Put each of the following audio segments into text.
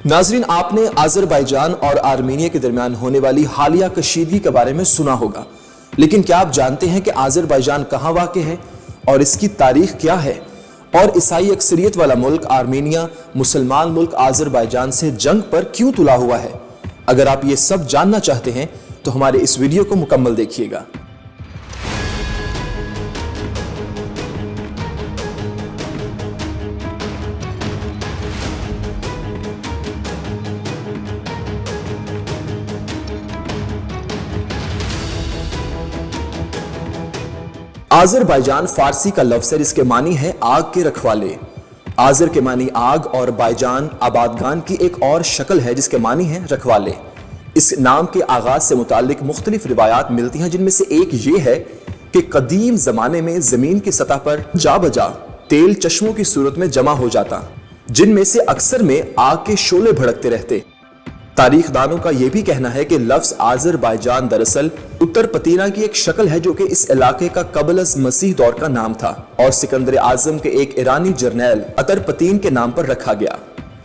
नाजरीन, आपने आज़रबाईजान और आर्मीनिया के दरमियान होने वाली हालिया कशीदगी के बारे में सुना होगा, लेकिन क्या आप जानते हैं कि आज़रबाईजान कहाँ वाक़ है और इसकी तारीख क्या है? और ईसाई अक्सरियत वाला मुल्क आर्मीनिया मुसलमान मुल्क आज़रबाईजान से जंग पर क्यों तुला हुआ है? अगर आप ये सब जानना चाहते हैं तो हमारे इस वीडियो को मुकम्मल देखिएगा। आज़रबाईजान फारसी का लफ्ज़ है जिसके मानी है आग के रखवाले। आज़र के मानी आग और बाईजान आबादगान की एक और शक्ल है जिसके मानी है रखवाले। इस नाम के आगाज से मुताल्लिक मुख्तलिफ रिवायात मिलती हैं, जिनमें से एक ये है कि कदीम जमाने में जमीन की सतह पर जा बजा तेल चश्मों की सूरत में जमा हो जाता, जिनमें से अक्सर में आग के शोले भड़कते रहते। तारीखदानों का यह भी कहना है कि लफ्ज आज़रबाईजान दरअसल उत्तर पतीना की एक शक्ल है जो कि इस इलाके का कबल अज़ मसीह दौर का नाम था और सिकंदर आजम के एक ईरानी जर्नैल अतर पतीन के नाम पर रखा गया।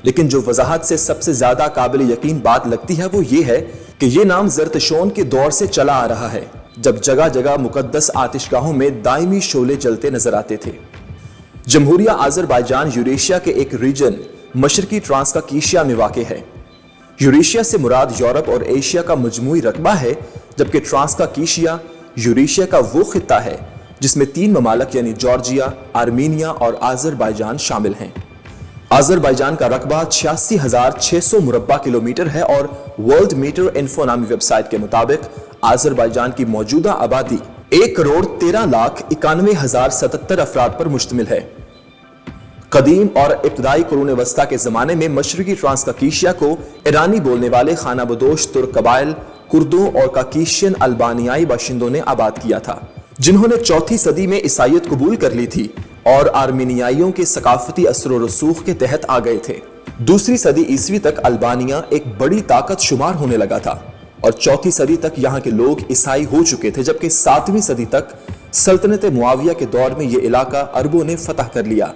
लेकिन जो वजाहत से सबसे ज्यादा काबिल यकीन बात लगती है वो ये है कि ये नाम ज़रतशोन के दौर से चला आ रहा है, जब जगह जगह मुकद्दस आतिशगाहों में दायमी शोले जलते नजर आते थे। जमहूरिया आज़रबाईजान यूरेशिया के एक रीजन मशरकी ट्रांसकाकीशिया में वाक़ है। यूरेशिया से मुराद यूरोप और एशिया का मजमूई रकबा है, जबकि ट्रांसकाकीशिया यूरेशिया का वो खित्ता है जिसमें 3 ममालक यानी जॉर्जिया, आर्मीनिया और आज़रबाईजान शामिल हैं। आज़रबाईजान का रकबा 86,600 मुरब्बा किलोमीटर है और वर्ल्ड मीटर इन्फो नामी वेबसाइट के मुताबिक आज़रबाईजान की मौजूदा आबादी 1,13,91,077 अफराद पर मुश्तमिल है। कदीम और इब्तदाई कुरून वस्ता के जमाने में मशरकी ट्रांसकाकीशिया को ईरानी बोलने वाले खानाबदोश तुर्क कबाइल, कुर्दों और काकीशियन अल्बानियाई बाशिंदों ने आबाद किया था, जिन्होंने 4वीं सदी में ईसाईयत कबूल कर ली थी और आर्मीनियाइयों के सकाफती असर व रसूख के तहत आ गए थे। 2वीं सदी ईस्वी तक अल्बानिया एक बड़ी ताकत शुमार होने लगा था और 4वीं सदी तक यहाँ के लोग ईसाई हो चुके थे, जबकि 7वीं सदी तक सल्तनत मुआविया के दौर में ये इलाका अरबों ने फतह कर लिया।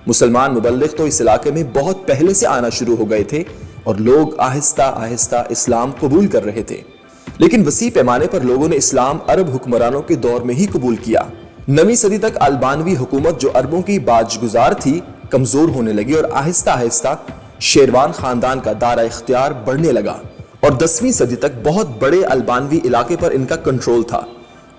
मुसलमान मुबल्लिग तो इस इलाके में बहुत पहले से आना शुरू हो गए थे और लोग आहिस्ता आहिस्ता इस्लाम कबूल कर रहे थे, लेकिन वसी पैमाने पर लोगों ने इस्लाम अरब हुक्मरानों के दौर में ही कबूल किया। 9वीं सदी तक अल्बानवी हुकूमत जो अरबों की बाजगुजार थी कमजोर होने लगी और आहिस्ता आहिस्ता शेरवान खानदान का दायरा इख्तियार बढ़ने लगा और 10वीं सदी तक बहुत बड़े अल्बानवी इलाके पर इनका कंट्रोल था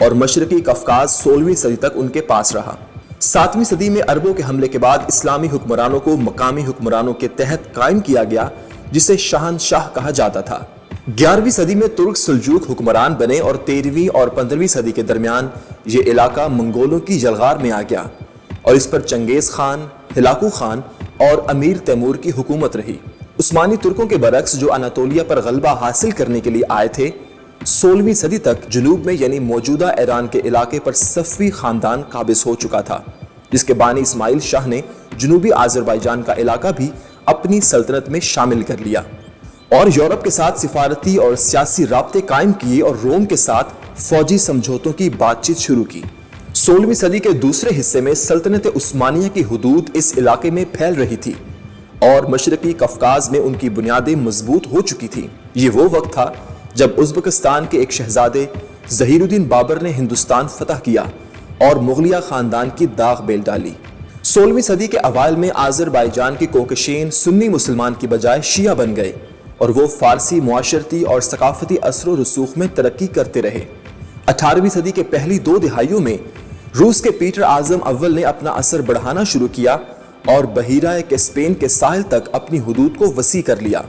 और मशरकी कफकाज 16वीं सदी तक उनके पास रहा। 7वीं सदी में अरबों के हमले के बाद इस्लामी हुक्मरानों को मकामी हुक्मरानों के तहत कायम किया गया, जिसे शहनशाह कहा जाता था। 11वीं सदी में तुर्क सुल्जूक हुक्मरान बने और 13वीं और 15वीं सदी के दरमियान ये इलाका मंगोलों की जलगार में आ गया और इस पर चंगेज खान, हिलाकू खान और अमीर तैमूर की हुकूमत रही। उस्मानी तुर्कों के बरक्स जो अनातोलिया पर गलबा हासिल करने के लिए आए थे, 16वीं सदी तक जुनूब में यानी मौजूदा ईरान के इलाके पर सफ़वी खानदान काबिज हो चुका था, जिसके बानी इस्माइल शाह ने जुनूबी आज़रबाईजान का इलाका भी अपनी सल्तनत में शामिल कर लिया और यूरोप के साथ सिफारती और सियासी राब्ते कायम किए और रोम के साथ फौजी समझौतों की बातचीत शुरू की। 16वीं सदी के दूसरे हिस्से में सल्तनत उस्मानिया की हुदूद इस इलाके में फैल रही थी और मशरकी कफकाज में उनकी बुनियादें मजबूत हो चुकी थी। ये वो वक्त था जब उज़्बेकिस्तान के एक शहजादे ज़हीरुद्दीन बाबर ने हिंदुस्तान फतह किया और मुगलिया खानदान की दाग बेल डाली। 16वीं सदी के अवाइल में आज़रबाईजान के कोकशेन सुन्नी मुसलमान की बजाय शिया बन गए और वो फारसी मुआशरती और सकाफती असर व रसूख में तरक्की करते रहे। 18वीं सदी के पहली 2 दिहाइयों में रूस के पीटर आज़म अव्वल ने अपना असर बढ़ाना शुरू किया और बहीरा के स्पेन के साहिल तक अपनी हुदूद को वसी कर लिया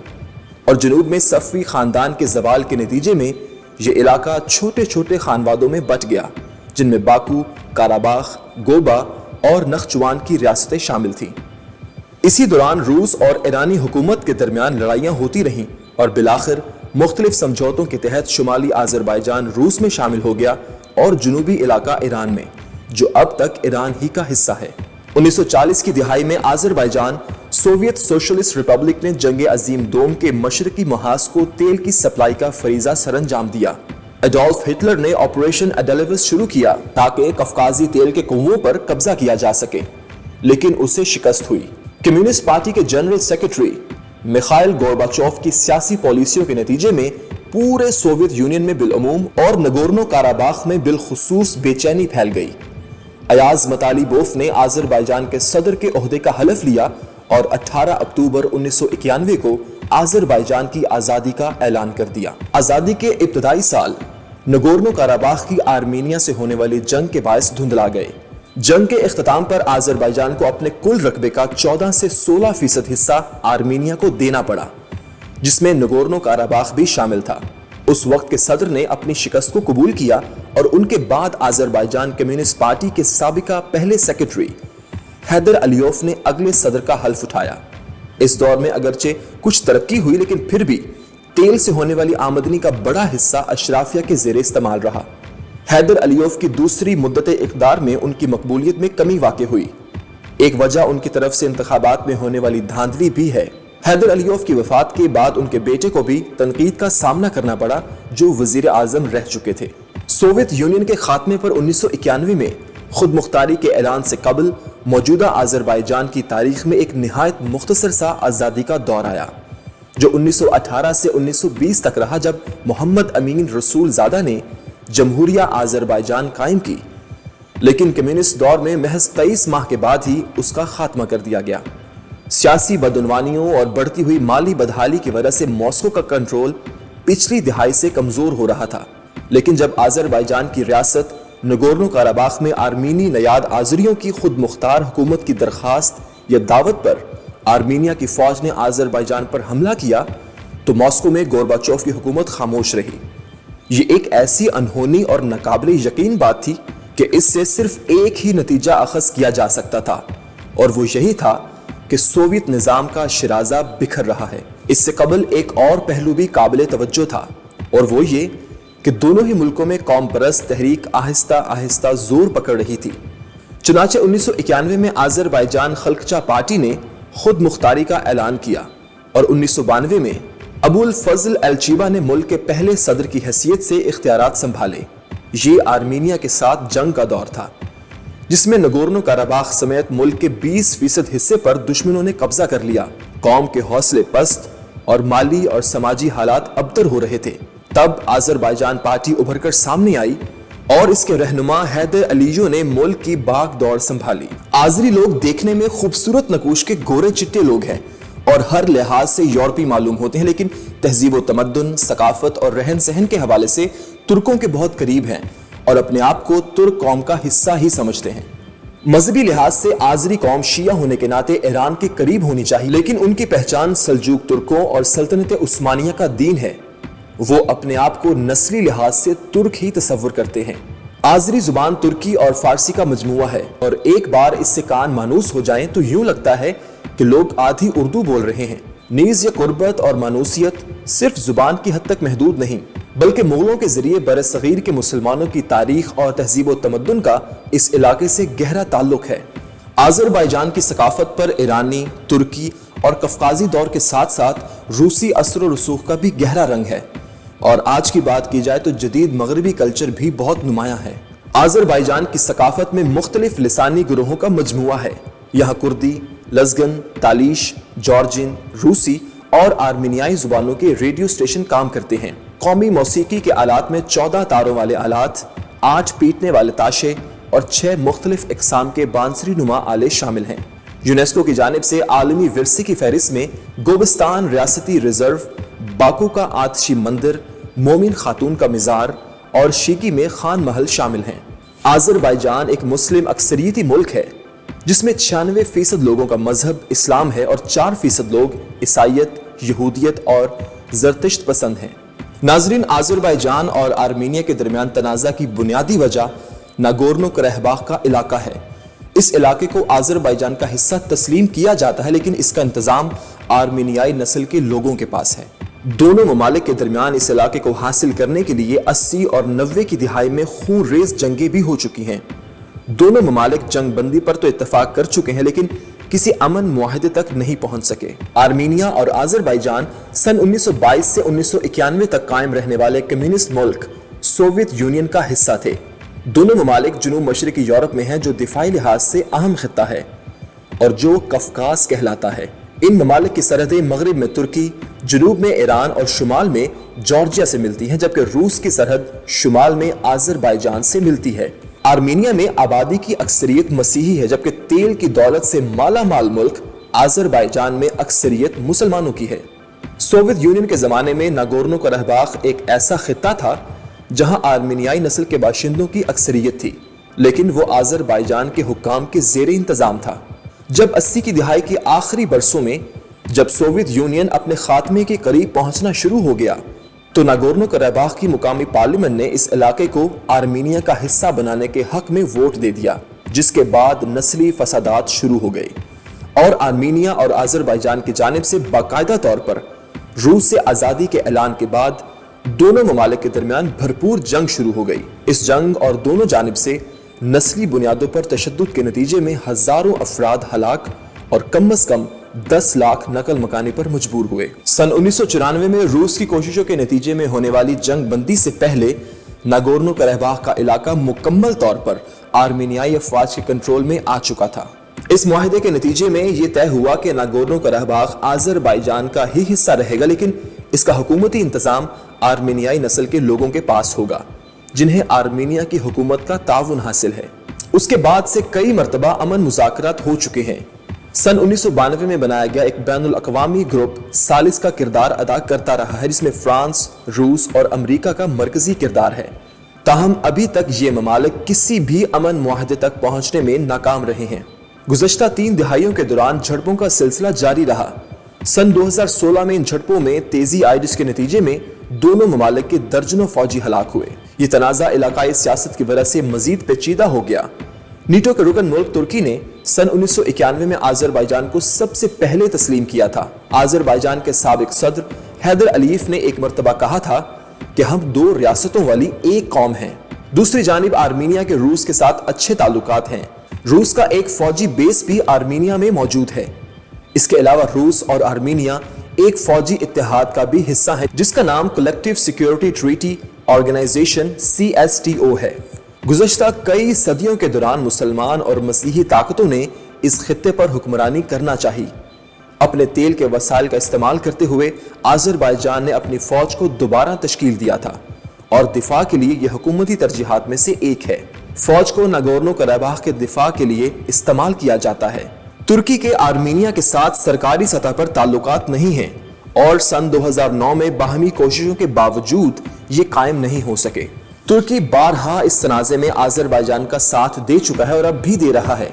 और जुनूब में सफ़वी खानदान के जवाल के नतीजे में ये इलाका छोटे छोटे खानवादों में बट गया, जिनमें बाकू, काराबाख, गोबा और नख्चवान की रियासतें शामिल थीं। इसी दौरान रूस और ईरानी हुकूमत के दरमियान लड़ाइयाँ होती रहीं और बिलाखिर मुख्तलिफ समझौतों के तहत शुमाली आज़रबाईजान रूस में शामिल हो गया और जुनूबी इलाका ईरान में, जो अब तक ईरान ही का हिस्सा है। 1940 की दिहाई में आज़रबाईजान सोवियत सोशलिस्ट रिपब्लिक ने जंग अजीम दोम के मशरकी महाज को तेल की सप्लाई का फरीजा सरंजाम दिया। एडोल्फ हिटलर ने ऑपरेशन एडेलिवस शुरू किया ताकि कफकाजी तेल के कुओं पर कब्जा किया जा सके, लेकिन उसे शिकस्त हुई। कम्युनिस्ट पार्टी के जनरल सेक्रेटरी मिखाइल गोर्बाचोव की सियासी पॉलिसियों के नतीजे में पूरे सोवियत यूनियन में बिलअमूम और नगोर्नो काराबाख में बिलखुसूस बेचैनी फैल गई। अयाज मतालिबोफ ने आज़रबाईजान के सदर के ओहदे का हलफ लिया और 18 अक्टूबर 1991 को आज़रबाईजान की आज़ादी का ऐलान कर दिया। आज़ादी के इब्तदाई साल नगोर्नो काराबाख की आर्मीनिया से होने वाली जंग के बायस धुंधला गए। जंग के इख्तिताम पर आज़रबाईजान को अपने कुल रकबे का 14 से 16% हिस्सा आर्मीनिया को देना पड़ा, जिसमें नगोर्नो काराबाख भी शामिल था। उस वक्त के सदर ने अपनी शिकस्त को कबूल किया और उनके बाद आज़रबाईजान कम्युनिस्ट पार्टी के साबिका पहले सेक्रेटरी हैदर अलीयोफ ने अगले सदर का हल्फ उठाया। इस दौर में अगरचे कुछ तरक्की हुई, लेकिन फिर भी तेल से होने वाली आमदनी का बड़ा हिस्सा अशराफिया के ज़ेरे इस्तेमाल रहा। हैदर अलीयोफ की दूसरी मुद्दत इक़्तिदार में उनकी मकबूलियत में कमी वाक़ हुई। एक वजह उनकी तरफ से इंतखाबात में होने वाली धांधली भी है। हैदर अलीयोफ की वफात के बाद उनके बेटे को भी तनकीद का सामना करना पड़ा, जो वजीर आजम रह चुके थे। सोवियत यूनियन के खात्मे पर 1991 में खुद मुख्तारी के ऐलान से कबल मौजूदा आज़रबाईजान की तारीख में एक निहायत मुख्तसर सा आज़ादी का दौर आया, जो 1918 से 1920 तक रहा, जब मोहम्मद अमीन रसूल ज़ादा ने जमहूरिया आज़रबाईजान कायम की। लेकिन कम्युनिस्ट दौर में महज 23 माह के बाद ही उसका खात्मा कर दिया गया। सियासी बदउनवानियों और बढ़ती हुई माली बदहाली की वजह से मॉस्को का कंट्रोल पिछली दिहाई से कमजोर हो रहा था। लेकिन जब आज़रबाईजान की रियासत नगोर्नो काराबाख में आर्मीनी नयाद आज़रियों की खुद मुख्तार हुकूमत की दरखास्त या दावत पर आर्मीनिया की फौज ने आज़रबाईजान पर हमला किया, तो मॉस्को में गोर्बाचोव की हुकूमत खामोश रही। ये एक ऐसी अनहोनी और नाकाबिले यकीन बात थी कि इससे सिर्फ एक ही नतीजा अखज़ किया जा सकता था, और वो यही था कि सोवियत निज़ाम का शिराजा बिखर रहा है। इससे कबल एक और पहलू भी काबिल तवज्जो था, और वो ये कि दोनों ही मुल्कों में कौम परस्त तहरीक आहिस्ता आहिस्ता जोर पकड़ रही थी। चुनाचे 1991 में आज़रबाईजान खल्कचा पार्टी ने खुद मुख्तारी का ऐलान किया और 1992 में अबुल फजल एलचीबा ने मुल्क के पहले सदर की हैसियत से इख्तियारात संभाले। ये आर्मीनिया के साथ जंग का दौर था, जिसमें नगोर्नो काराबाख समेत मुल्क के 20% हिस्से पर दुश्मनों ने कब्जा कर लिया। कौम के हौसले पस्त और माली और समाजी हालात अबतर हो रहे थे। तब आज़रबाईजान पार्टी उभरकर सामने आई और इसके रहनुमा हैदर अलीयो ने मुल्क की बाग दौड़ संभाली। आज़री लोग देखने में खूबसूरत नकूश के गोरे चिट्टे लोग हैं और हर लिहाज से यूरोपी मालूम होते हैं, लेकिन तहजीब व तमद्दुन, सकाफत और रहन सहन के हवाले से तुर्कों के बहुत करीब हैं और अपने आप को तुर्क कौम का हिस्सा ही समझते हैं। मजहबी लिहाज से आज़री कौम शिया होने के नाते ईरान के करीब होनी चाहिए, लेकिन उनकी पहचान सल्जूक तुर्कों और सल्तनत उस्मानिया का दीन है। वो अपने आप को नस्ली लिहाज से तुर्क ही तस्वुर करते हैं। आज़री जुबान तुर्की और फारसी का मजमुआ है और एक बार इससे कान मानूस हो जाएं तो यूं लगता है कि लोग आधी उर्दू बोल रहे हैं। नीज या कुर्बत और मानूसियत सिर्फ जुबान की हद तक महदूद नहीं, बल्कि मुगलों के जरिए बरसगीर के मुसलमानों की तारीख और तहजीब व तमद्दुन का इस इलाके से गहरा ताल्लुक है। आज़रबाईजान की सकाफत पर ईरानी, तुर्की और कफकाजी दौर के साथ साथ रूसी असर व रसूख का भी गहरा रंग है, और आज की बात की जाए तो जदीद मगरबी कल्चर भी बहुत नुमाया है। आज़रबाईजान की सकाफत में मुख्तलिफ लिसानी गुरोहों का मजमुआ है। यहाँ कुर्दी, लज़गन, तालिश, जॉर्जियन, रूसी और आर्मीनियाई जुबानों के रेडियो स्टेशन काम करते हैं। कौमी मौसीकी के आलात में 14 तारों वाले आलात, 8 पीटने वाले ताशे और 6 मुख्तलिफ इकसाम के बांसुरी नुमा आले शामिल हैं। यूनेस्को की जानिब से आलमी विरसे की फहरिस्त में गोबिस्तान रियासती रिजर्व, बाकू का आतशी मंदिर, मोमिन खातून का मिज़ार और शीकी में खान महल शामिल हैं। आज़रबाईजान एक मुस्लिम अक्सरियती मुल्क है, जिसमें 96% लोगों का मजहब इस्लाम है और 4% लोग ईसाइयत, यहूदियत और ज़रतुश्त पसंद हैं। नाजरीन, आज़रबाईजान और आर्मीनिया के दरमियान तनाज़ा की बुनियादी वजह नागोर्नो कराबाख का इलाका है। इस इलाके को आज़रबाईजान का हिस्सा तस्लीम किया जाता है, लेकिन इसका इंतज़ाम आर्मीनियाई नस्ल के लोगों के पास है। दोनों ममालिक के दरमियान इस इलाके को हासिल करने के लिए 80 और 90 की दिहाई में खून रेज जंगें भी हो चुकी हैं। दोनों ममालिक जंग बंदी पर तो इत्तफाक कर चुके हैं, लेकिन किसी अमन मुआहदे तक नहीं पहुंच सके। आर्मीनिया और आज़रबाईजान सन 1922 से 1991 तक कायम रहने वाले कम्युनिस्ट मुल्क सोवियत यूनियन का हिस्सा थे। दोनों ममालिक जुनूब मशरिकी यूरोप में हैं, जो दिफाई लिहाज से अहम खित्ता है और जो कफकास कहलाता है। इन ममालिक की सरहदें मगरिब में तुर्की, जनूब में ईरान और शुमाल में जॉर्जिया से मिलती हैं, जबकि रूस की सरहद शुमाल में आज़रबाईजान से मिलती है। आर्मीनिया में आबादी की अक्सरियत मसीही है, जबकि तेल की दौलत से माला माल मुल्क आज़रबाईजान में अक्सरियत मुसलमानों की है। सोवियत यूनियन के ज़माने में नागोर्नो कराबाख एक ऐसा खित्ता था जहां आर्मीनियाई नस्ल के बाशिंदों की अक्सरियत थी, लेकिन वो आज़रबाईजान के हुक्काम के ज़ेरे इंतज़ाम था। जब 80 की दिहाई के आखिरी बरसों में जब सोवियत यूनियन अपने खात्मे के करीब पहुंचना शुरू हो गया तो नागोर्नो कराबाख की मुकामी पार्लियामेंट ने इस इलाके को आर्मीनिया का हिस्सा बनाने के हक में वोट दे दिया, जिसके बाद नस्ली फसादात शुरू हो गए और आर्मीनिया और आज़रबाईजान की जानिब से बाकायदा तौर पर रूस से आज़ादी के ऐलान के बाद दोनों ममालिक के दरमियान भरपूर जंग शुरू हो गई। इस जंग और दोनों जानिब से नस्ली बुनियादों पर तशद्दुद के नतीजे में हजारों अफराद हलाक और कम अज कम 10 लाख नकल मकानी पर मजबूर हुए। सन 1994 में रूस की कोशिशों के नतीजे में होने वाली जंग बंदी से पहले नागोर्नो कराबाख का इलाका मुकम्मल तौर पर आर्मीनियाई अफवाज के कंट्रोल में आ चुका था। इस मुआहदे के नतीजे में यह तय हुआ कि नागोर्नो कराबाख आज़रबाईजान का ही हिस्सा रहेगा, लेकिन इसका हुकूमती इंतजाम आर्मीनियाई नस्ल के लोगों के पास होगा जिन्हें आर्मीनिया की हुकूमत का ताउन हासिल है। उसके बाद से कई मरतबा अमन मुज़ाकरात हो चुके हैं। सन 1992 में बनाया गया एक बैनुल अक़वामी ग्रुप सालिस का किरदार अदा करता रहा है, जिसमें फ्रांस, रूस और अमरीका का मरकजी किरदार है। ताहम अभी तक ये ममालिक किसी भी अमन मुआहदे तक पहुंचने में नाकाम रहे हैं। गुज़श्ता 3 दिहाइयों के दौरान झड़पों का सिलसिला जारी रहा। सन 2016 में इन झड़पों में तेजी आई, जिसके नतीजे में दोनों ममालिक के दर्जनों फौजी हलाक हुए। ये तनाज़ा इलाकाई सियासत की वजह से मजीद पेचीदा हो गया। नीटो के रुकन मुल्क तुर्की ने सन 1991 में आज़रबाईजान को सबसे पहले तस्लीम किया था। आज़रबाईजान के साबिक सदर हैदर अलीफ ने एक मरतबा कहा था कि हम 2 रियासतों वाली एक कौम हैं। दूसरी जानिब आर्मीनिया के रूस के साथ अच्छे ताल्लुकात हैं। रूस का एक फौजी बेस भी आर्मीनिया में मौजूद है। इसके अलावा रूस और आर्मीनिया एक फौजी इत्तेहाद का भी हिस्सा है, जिसका नाम collective security treaty organization CSTO है। गुज़श्ता कई सदियों के दौरान मुसलमान और मसीही ताकतों ने इस खित्ते पर हुक्मरानी करना चाहिए। अपने तेल के वसाइल का इस्तेमाल करते हुए आज़रबाईजान ने अपनी फौज को दोबारा तश्कील दिया था और दिफा के लिए यह हुकूमती तरजीहात में से एक है। फौज को नागोर्नो कराबाख के दिफा के लिए इस्तेमाल किया जाता है। तुर्की के आर्मीनिया के साथ सरकारी सतह पर ताल्लुकात नहीं हैं और सन 2009 में बाहमी कोशिशों के बावजूद ये कायम नहीं हो सके। तुर्की बारहा इस तनाज़े में आज़रबाईजान का साथ दे चुका है और अब भी दे रहा है।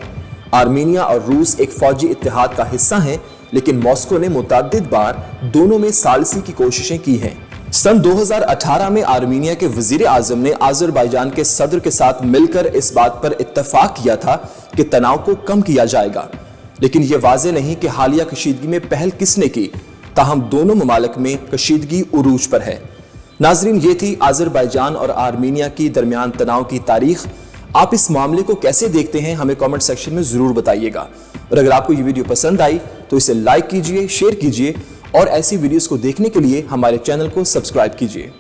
आर्मीनिया और रूस एक फौजी इत्तेहाद का हिस्सा हैं, लेकिन मॉस्को ने मुतअद्दिद बार दोनों में सालसी की कोशिशें की हैं। सन 2018 में आर्मीनिया के वजीर आजम ने आज़रबाईजान के सदर के साथ मिलकर इस बात पर इत्तफाक किया था कि तनाव को कम किया जाएगा, लेकिन यह वाज़ेह नहीं कि हालिया कशीदगी में पहल किसने की। ताहम दोनों ममालिक में कशीदगी उरूज पर है। नाजरीन, ये थी आज़रबाईजान और आर्मीनिया की दरमियान तनाव की तारीख। आप इस मामले को कैसे देखते हैं हमें कमेंट सेक्शन में ज़रूर बताइएगा। और अगर आपको ये वीडियो पसंद आई तो इसे लाइक कीजिए, शेयर कीजिए और ऐसी वीडियोस को देखने के लिए हमारे चैनल को सब्सक्राइब कीजिए।